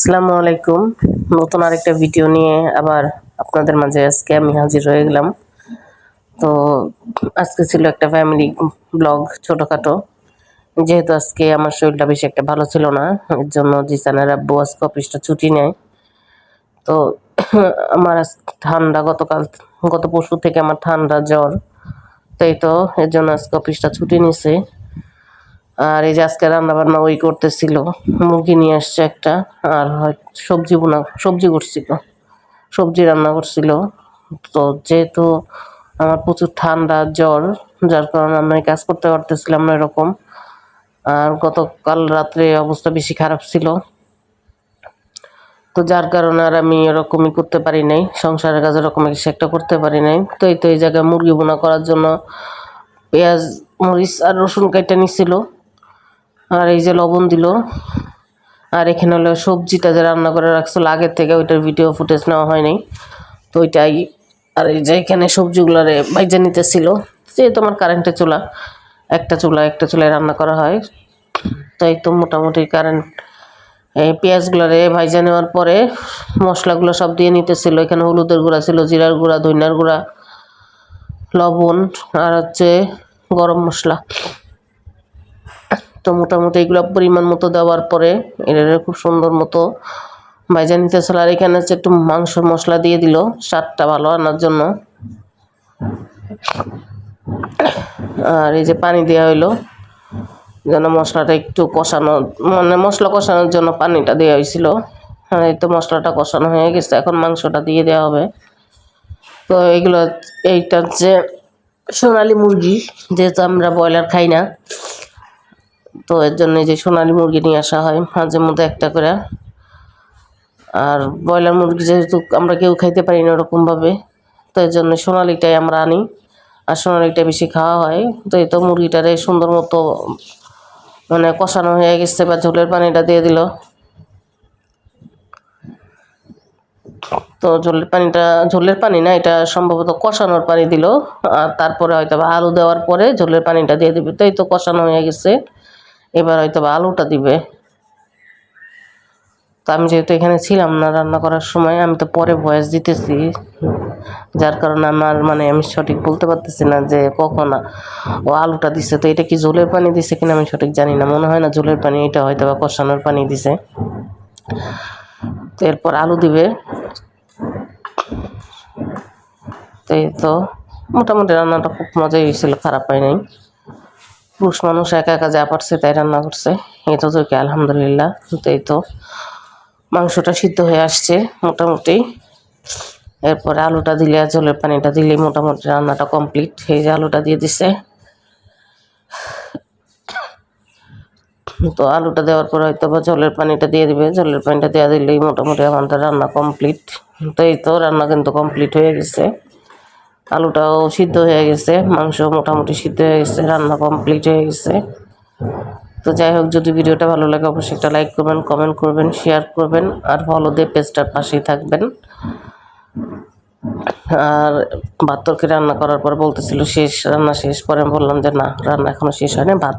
আসসালামু আলাইকুম। নতুন আরেকটা ভিডিও নিয়ে আবার আপনাদের মাঝে আজকে আমি হাজির হয়ে গেলাম। তো আজকে ছিল একটা ফ্যামিলি ব্লগ, ছোটখাটো। যেহেতু আজকে আমার শরীরটা বেশি একটা ভালো ছিল না, এর জন্য জিসানের আব্বু আজকে অফিসটা ছুটি নেয়। তো আমার ঠান্ডা গত পরশু থেকে আমার ঠান্ডা জ্বর, তাই তো এর জন্য আজকে অফিসটা ছুটি নিছে। আর এই যে আজকে রান্না বান্না ওই করতেছিল, মুরগি নিয়ে আসছে একটা, আর সবজি করছিল, সবজি রান্না করছিল। তো যেহেতু আমার প্রচুর ঠান্ডা জ্বর, যার কারণে আমি কাজ করতে পারতেছিলাম না এরকম। আর গতকাল রাত্রে অবস্থা বেশি খারাপ ছিল, তো যার কারণে আর আমি এরকমই করতে পারি নাই, সংসারের কাজ এরকম কিছু একটা করতে পারি নাই। তো এই জায়গায় মুরগি বোনা করার জন্য পেঁয়াজ, মরিচ আর রসুন কাইটা নিছিল, আর এই যে লবণ দিল। আর এখানে হলো সবজিটা যে রান্না করে রাখছিল আগের থেকে, ওইটার ভিডিও ফুটেজ নেওয়া হয়নি, তো ওইটাই। আর এই যে এখানে সবজিগুলারে ভাইজা নিতেছিল। যেহেতু আমার কারেন্টের চুলা, একটা চুলায় রান্না করা হয়, তাই তো মোটামুটি এই পেঁয়াজগুলারে ভাইজা নেওয়ার পরে মশলাগুলো সব দিয়ে নিতেছিল। এখানে হলুদের গুঁড়া ছিল, জিরার গুঁড়া, ধনিয়ার গুঁড়া, লবণ, আর গরম মশলা। তো মোটামুটি এগুলো পরিমাণ মতো দেওয়ার পরে এটা খুব সুন্দর মতো ভাইজা নিতেছিল। আর এখানে একটু মাংসর মশলা দিয়ে দিল স্বাদটা ভালো আনার জন্য। আর এই যে পানি দেওয়া হইলো যেন মশলাটা একটু কষানো, মানে মশলা কষানোর জন্য পানিটা দেওয়া হয়েছিল। আর এই তো মশলাটা কষানো হয়ে গেছে, এখন মাংসটা দিয়ে দেওয়া হবে। তো এইটা হচ্ছে সোনালী মুরগি, যেহেতু আমরা ব্রয়লার খাই না, তো এর জন্য যে সোনালী মুরগি নিয়ে আসা হয় মাঝে মধ্যে একটা করে। আর ব্রয়লার মুরগি যেহেতু আমরা কেউ খাইতে পারি না ওরকমভাবে, তো এর জন্য সোনালিটাই আমরা আনি, আর সোনালিটা বেশি খাওয়া হয়। তো এই তো মুরগিটারে সুন্দর মতো মানে কষানো হয়ে গেছে, বা ঝোলের পানিটা দিয়ে দিল। তো ঝোলের পানি না, এটা সম্ভবত কষানোর পানি দিল। আর তারপরে হয়তো আলু দেওয়ার পরে ঝোলের পানিটা দিয়ে দিবে। তো এই তো কষানো হয়ে গেছে, এবার হয়তো আলুটা দিবে। তো আমি যেহেতু এখানে ছিলাম না রান্না করার সময়, আমি তো পরে ভয়েস দিতেছি, যার কারণে আমি সঠিক বলতে পারতেছি না যে কখন ও আলুটা দিছে। তো এটা কি ঝোলের পানি দিছে কিনা আমি সঠিক জানি না, মনে হয় না ঝোলের পানি, এটা হয়তো বা কষানোর পানি দিছে। তো এরপর আলু দিবে। তো এই তো মোটামুটি রান্নাটা খুব মজাই হয়েছিল, খারাপ হয় নাই। পুরুষ মানুষ একা একা যা পারছে তাই রান্না করছে, এই তো কি আলহামদুলিল্লাহ। তো এই তো মাংসটা সিদ্ধ হয়ে আসছে মোটামুটি। এরপরে আলুটা দিলে আর ঝোলের পানিটা দিলেই মোটামুটি রান্নাটা কমপ্লিট। এই যে আলুটা দিয়ে দিছে, তো আলুটা দেওয়ার পর হয়তো বা ঝোলের পানিটা দিয়ে দিবে। ঝোলের পানিটা দেওয়া দিলেই মোটামুটি আমাদের রান্না কমপ্লিট। তো এই তো রান্না কিন্তু কমপ্লিট হয়ে গেছে, আলুটাও সিদ্ধ হয়ে গেছে, মাংস মোটামুটি সিদ্ধ হয়ে গেছে, রান্না কমপ্লিট হয়ে গেছে। তো যাই হোক, যদি ভিডিওটা ভালো লাগে অবশ্যই একটা লাইক করবেন, কমেন্ট করবেন, শেয়ার করবেন, আর ফলো দিয়ে পেজটার পাশেই থাকবেন। আর ভাত তরকারি রান্না করার পর বলতেছিল রান্না শেষ, পরে বললাম যে না, রান্না এখনো শেষ হয়নি, ভাত